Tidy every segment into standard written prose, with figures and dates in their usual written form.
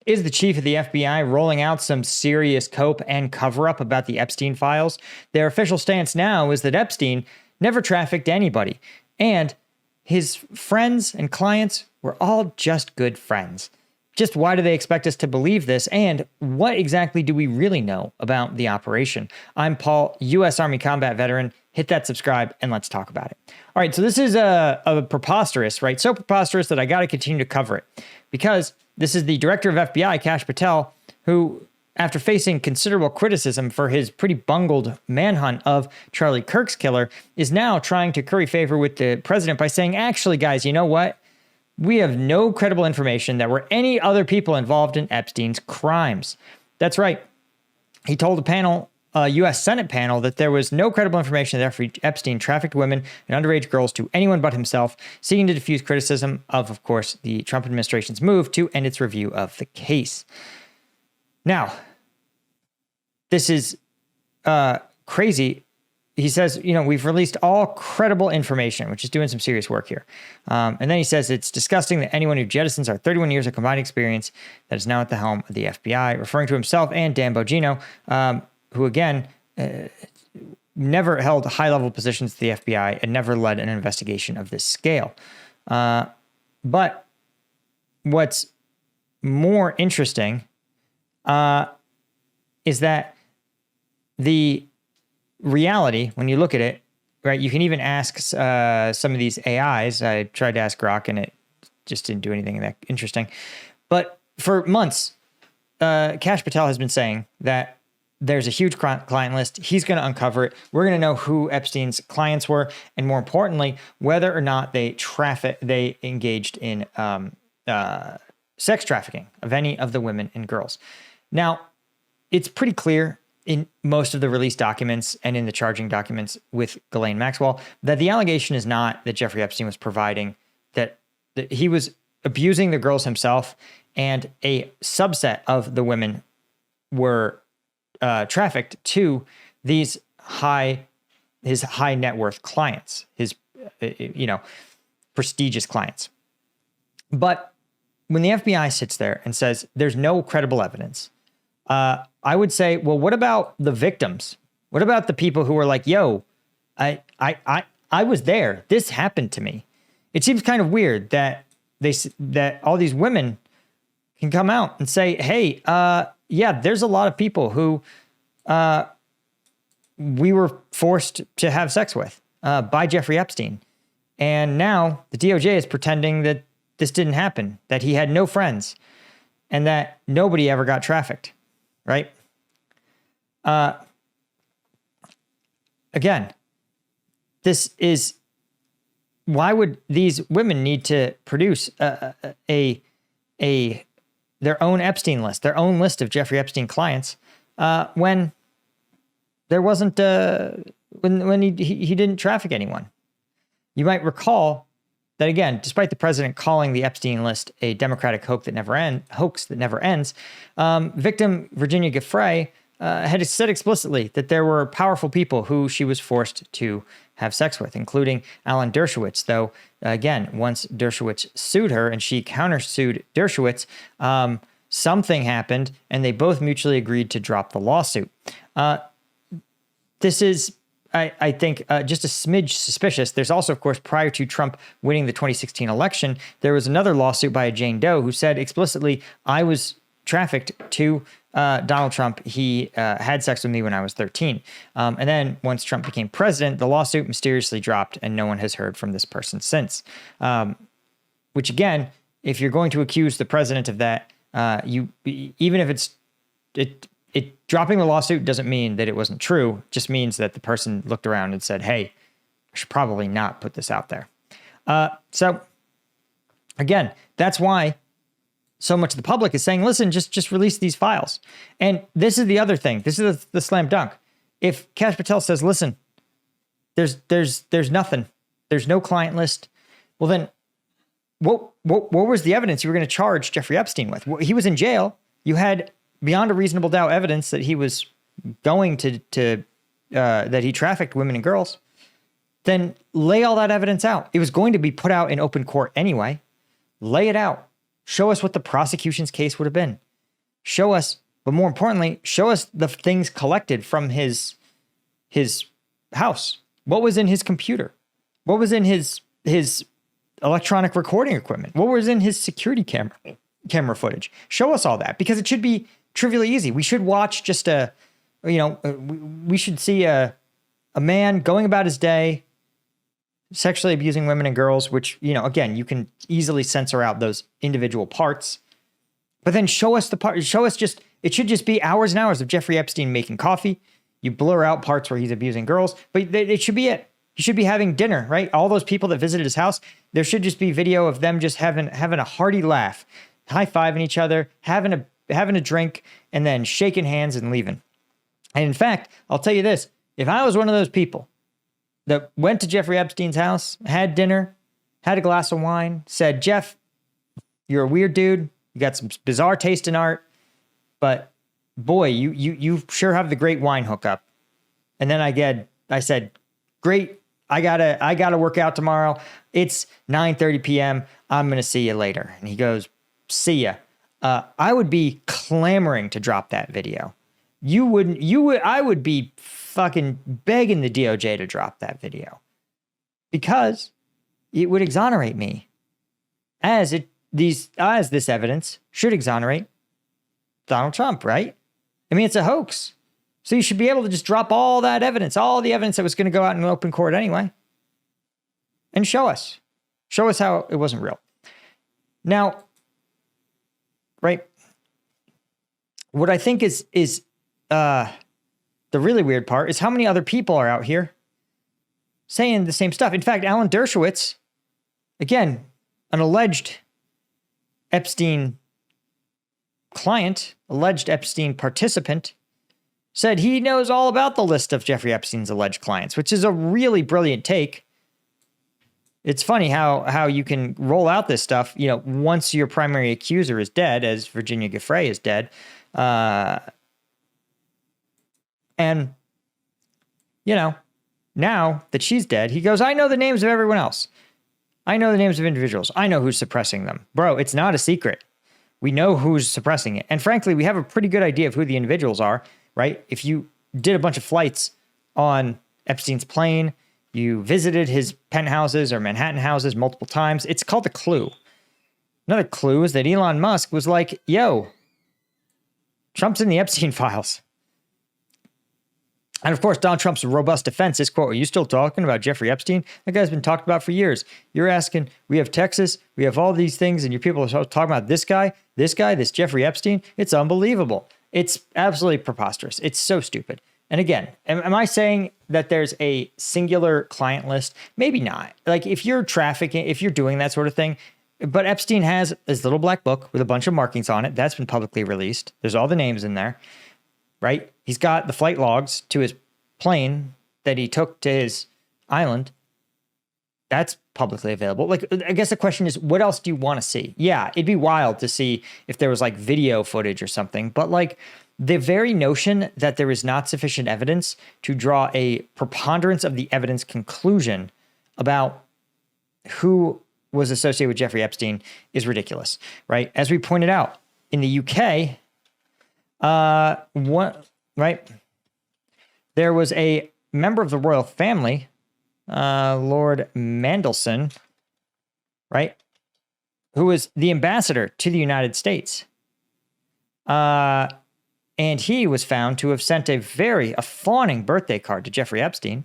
is the chief of the FBI rolling out some serious cope and cover-up about the Epstein files. Their official stance now is that Epstein never trafficked anybody, and his friends and clients were all just good friends. Just why do they expect us to believe this? And what exactly do we really know about the operation? I'm Paul, U.S. Army combat veteran. Hit that subscribe and let's talk about it. All right, so this is a preposterous, right? So preposterous that I got to continue to cover it because this is the director of FBI, Kash Patel, who, after facing considerable criticism for his pretty bungled manhunt of Charlie Kirk's killer, is now trying to curry favor with the president by saying, actually, guys, you know what? We have no credible information that there were any other people involved in Epstein's crimes. That's right. He told a panel, a U.S. Senate panel, that there was no credible information that Epstein trafficked women and underage girls to anyone but himself, seeking to diffuse criticism of course, the Trump administration's move to end its review of the case. Now, this is crazy. He says, we've released all credible information, which is doing some serious work here. And then he says it's disgusting that anyone who jettisons our 31 years of combined experience that is now at the helm of the FBI, referring to himself and Dan Bongino, who again, never held high-level positions at the FBI and never led an investigation of this scale. But what's more interesting is that the reality, when you look at it, right, you can even ask some of these AIs. I tried to ask Grok and it just didn't do anything that interesting. But for months, Kash Patel has been saying that there's a huge client list. He's going to uncover it. We're going to know who Epstein's clients were, and more importantly, whether or not they engaged in sex trafficking of any of the women and girls. Now, it's pretty clear in most of the released documents and in the charging documents with Ghislaine Maxwell that the allegation is not that Jeffrey Epstein was providing, that he was abusing the girls himself, and a subset of the women were trafficked to his high net worth clients, his prestigious clients. But when the FBI sits there and says there's no credible evidence, I would say, well, what about the victims? What about the people who were like, yo, I was there. This happened to me. It seems kind of weird that that all these women can come out and say, hey, yeah, there's a lot of people who we were forced to have sex with by Jeffrey Epstein. And now the DOJ is pretending that this didn't happen, that he had no friends, and that nobody ever got trafficked. Right? Again, this is, why would these women need to produce their own Epstein list, their own list of Jeffrey Epstein clients, when there wasn't, when he didn't traffic anyone? You might recall that, again, despite the president calling the Epstein list a Democratic hoax that never ends, victim Virginia Giuffre had said explicitly that there were powerful people who she was forced to have sex with, including Alan Dershowitz. Though, again, once Dershowitz sued her and she countersued Dershowitz, something happened and they both mutually agreed to drop the lawsuit. This is, I think, just a smidge suspicious. There's also, of course, prior to Trump winning the 2016 election, there was another lawsuit by a Jane Doe who said explicitly, I was trafficked to Donald Trump. He had sex with me when I was 13. And then once Trump became president, the lawsuit mysteriously dropped and no one has heard from this person since. Which again, if you're going to accuse the president of that, even if it dropping the lawsuit doesn't mean that it wasn't true. It just means that the person looked around and said, hey, I should probably not put this out there. So again, that's why so much of the public is saying, listen, just release these files. And this is the other thing. This is the slam dunk. If Kash Patel says, listen, there's nothing, there's no client list, well then what was the evidence you were going to charge Jeffrey Epstein with? He was in jail. You had beyond a reasonable doubt evidence that he was going to that he trafficked women and girls. Then lay all that evidence out. It was going to be put out in open court anyway. Lay it out. Show us what the prosecution's case would have been. Show us, but more importantly, show us the things collected from his house. What was in his computer? What was in his electronic recording equipment? What was in his security camera footage? Show us all that, because it should be trivially easy. We should watch just we should see a man going about his day, sexually abusing women and girls, which, again, you can easily censor out those individual parts. But then show us it should just be hours and hours of Jeffrey Epstein making coffee. You blur out parts where he's abusing girls, but it should be it. He should be having dinner, right? All those people that visited his house, there should just be video of them just having a hearty laugh, high-fiving each other, having a drink, and then shaking hands and leaving. And in fact, I'll tell you this, if I was one of those people that went to Jeffrey Epstein's house, had dinner, had a glass of wine, said, Jeff, you're a weird dude, you got some bizarre taste in art, but boy, you sure have the great wine hookup. And then I said, great, I gotta work out tomorrow. It's 9:30 p.m. I'm gonna see you later. And he goes, see ya. I would be clamoring to drop that video. I would be fucking begging the DOJ to drop that video, because it would exonerate me, as this evidence should exonerate Donald Trump, right? I mean, it's a hoax. So you should be able to just drop all that evidence, all the evidence that was going to go out in open court anyway, and show us how it wasn't real. Now, right, what I think is the really weird part is how many other people are out here saying the same stuff. In fact, Alan Dershowitz, again, an alleged Epstein client, alleged Epstein participant, said he knows all about the list of Jeffrey Epstein's alleged clients, which is a really brilliant take. It's funny how you can roll out this stuff, once your primary accuser is dead, as Virginia Giuffre is dead. And, now that she's dead, he goes, I know the names of everyone else. I know the names of individuals. I know who's suppressing them. Bro, it's not a secret. We know who's suppressing it. And frankly, we have a pretty good idea of who the individuals are, right? If you did a bunch of flights on Epstein's plane, you visited his penthouses or Manhattan houses multiple times, it's called a clue. Another clue is that Elon Musk was like, yo, Trump's in the Epstein files. And of course, Donald Trump's robust defense is, quote, are you still talking about Jeffrey Epstein? That guy's been talked about for years. You're asking, we have Texas, we have all these things, and your people are talking about this guy, this Jeffrey Epstein. It's unbelievable. It's absolutely preposterous. It's so stupid. And again, am I saying that there's a singular client list? Maybe not. Like, if you're trafficking, if you're doing that sort of thing, but Epstein has his little black book with a bunch of markings on it. That's been publicly released. There's all the names in there. Right? He's got the flight logs to his plane that he took to his island. That's publicly available. Like, I guess the question is, what else do you want to see? Yeah, it'd be wild to see if there was like video footage or something, but like the very notion that there is not sufficient evidence to draw a preponderance of the evidence conclusion about who was associated with Jeffrey Epstein is ridiculous, right? As we pointed out, in the UK, there was a member of the royal family, Lord Mandelson, right, who was the ambassador to the United States. And he was found to have sent a fawning birthday card to Jeffrey Epstein,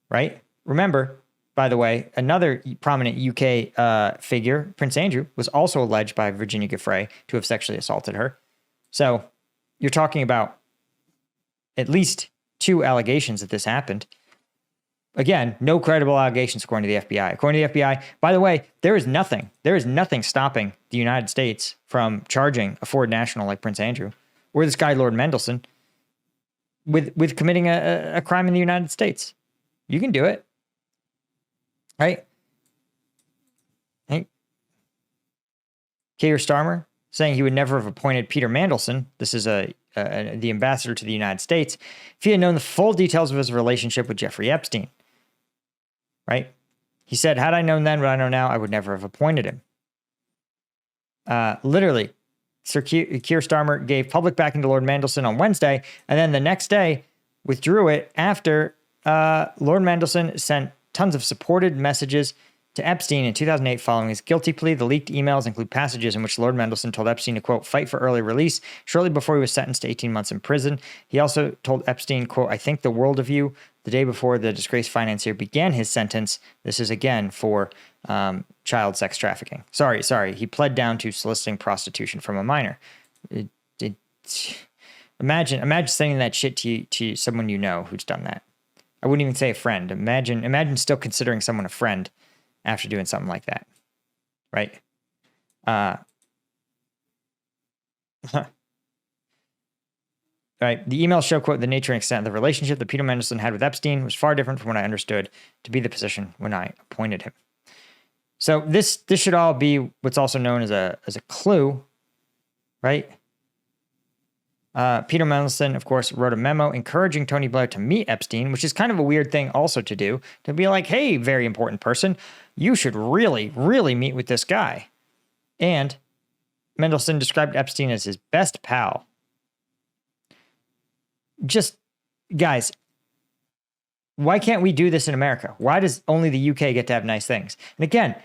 right? Remember, by the way, another prominent UK figure, Prince Andrew, was also alleged by Virginia Giuffre to have sexually assaulted her. So you're talking about at least 2 allegations that this happened. Again, no credible allegations according to the FBI. According to the FBI, by the way, there is nothing stopping the United States from charging a foreign national like Prince Andrew or this guy, Lord Mendelsohn, with committing a crime in the United States. You can do it. Right? Hey. Keir Starmer saying he would never have appointed Peter Mandelson, this is the ambassador to the United States, if he had known the full details of his relationship with Jeffrey Epstein. Right? He said, had I known then what I know now, I would never have appointed him. Literally, Sir Keir Starmer gave public backing to Lord Mandelson on Wednesday, and then the next day withdrew it after Lord Mandelson sent tons of supported messages to Epstein in 2008 following his guilty plea. The leaked emails include passages in which Lord Mandelson told Epstein to, quote, fight for early release shortly before he was sentenced to 18 months in prison. He also told Epstein, quote, I think the world of you the day before the disgraced financier began his sentence. This is again for child sex trafficking. Sorry. He pled down to soliciting prostitution from a minor. Imagine saying that shit to someone you know who's done that. I wouldn't even say a friend. Imagine still considering someone a friend after doing something like that, right? Right. The emails show, quote, the nature and extent of the relationship that Peter Mandelson had with Epstein was far different from what I understood to be the position when I appointed him. So this should all be what's also known as a clue, right? Peter Mandelson, of course, wrote a memo encouraging Tony Blair to meet Epstein, which is kind of a weird thing also to do, to be like, hey, very important person, you should really, really meet with this guy. And Mandelson described Epstein as his best pal. Just, guys, why can't we do this in America? Why does only the UK get to have nice things? And again,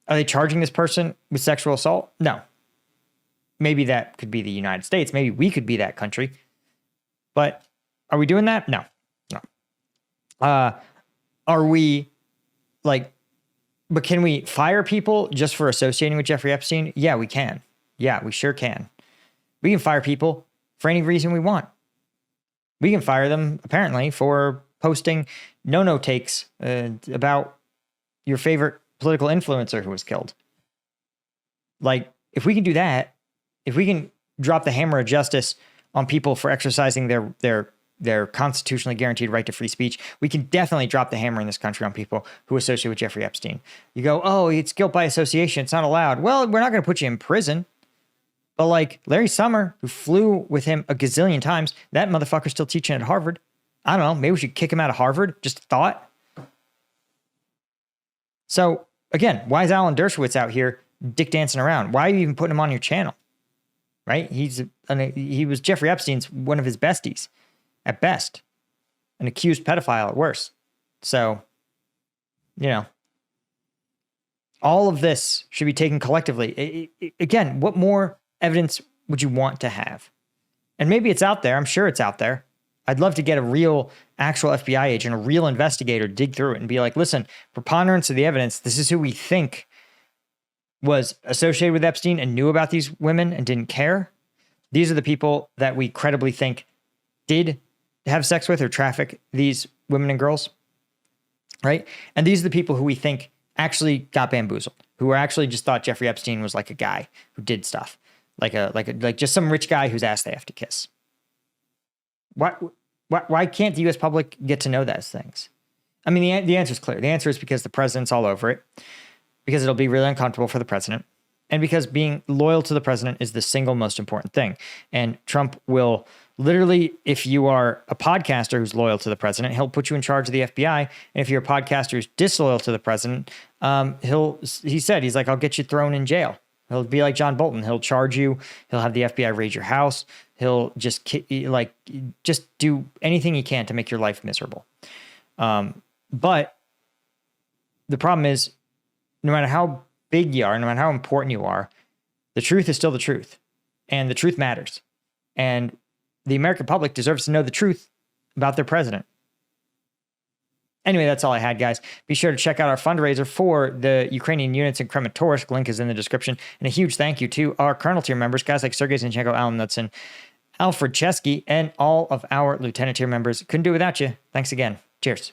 are they charging this person with sexual assault? No. Maybe that could be the United States. Maybe we could be that country. But are we doing that? No. Are we like, but can we fire people just for associating with Jeffrey Epstein? Yeah, we can. Yeah, we sure can. We can fire people for any reason we want. We can fire them, apparently, for posting no-no takes about your favorite political influencer who was killed. Like, if we can do that, if we can drop the hammer of justice on people for exercising their constitutionally guaranteed right to free speech, we can definitely drop the hammer in this country on people who associate with Jeffrey Epstein. You go, oh, it's guilt by association. It's not allowed. Well, we're not going to put you in prison. But like Larry Summer, who flew with him a gazillion times, that motherfucker's still teaching at Harvard. I don't know. Maybe we should kick him out of Harvard. Just a thought. So again, why is Alan Dershowitz out here dick dancing around? Why are you even putting him on your channel? Right? He was Jeffrey Epstein's one of his besties at best, an accused pedophile at worst. So, all of this should be taken collectively. Again, what more evidence would you want to have? And maybe it's out there. I'm sure it's out there. I'd love to get a real, actual FBI agent, a real investigator, dig through it and be like, listen, preponderance of the evidence, this is who we think was associated with Epstein and knew about these women and didn't care. These are the people that we credibly think did have sex with or traffic these women and girls, right? And these are the people who we think actually got bamboozled, who actually just thought Jeffrey Epstein was like a guy who did stuff. Like just some rich guy whose ass they have to kiss. Why can't the U.S. public get to know those things? I mean, the answer is clear. The answer is because the president's all over it, because it'll be really uncomfortable for the president, and because being loyal to the president is the single most important thing. And Trump will literally, if you are a podcaster who's loyal to the president, he'll put you in charge of the FBI. And if you're a podcaster who's disloyal to the president, he's like, I'll get you thrown in jail. He'll be like John Bolton. He'll charge you. He'll have the FBI raid your house. He'll just do anything he can to make your life miserable. But the problem is, no matter how big you are, no matter how important you are, the truth is still the truth. And the truth matters. And the American public deserves to know the truth about their president. Anyway, that's all I had, guys. Be sure to check out our fundraiser for the Ukrainian units in Kramatorsk. Link is in the description. And a huge thank you to our Colonel tier members, guys like Sergei Zinchenko, Alan Knudsen, Alfred Chesky, and all of our Lieutenant tier members. Couldn't do it without you. Thanks again. Cheers.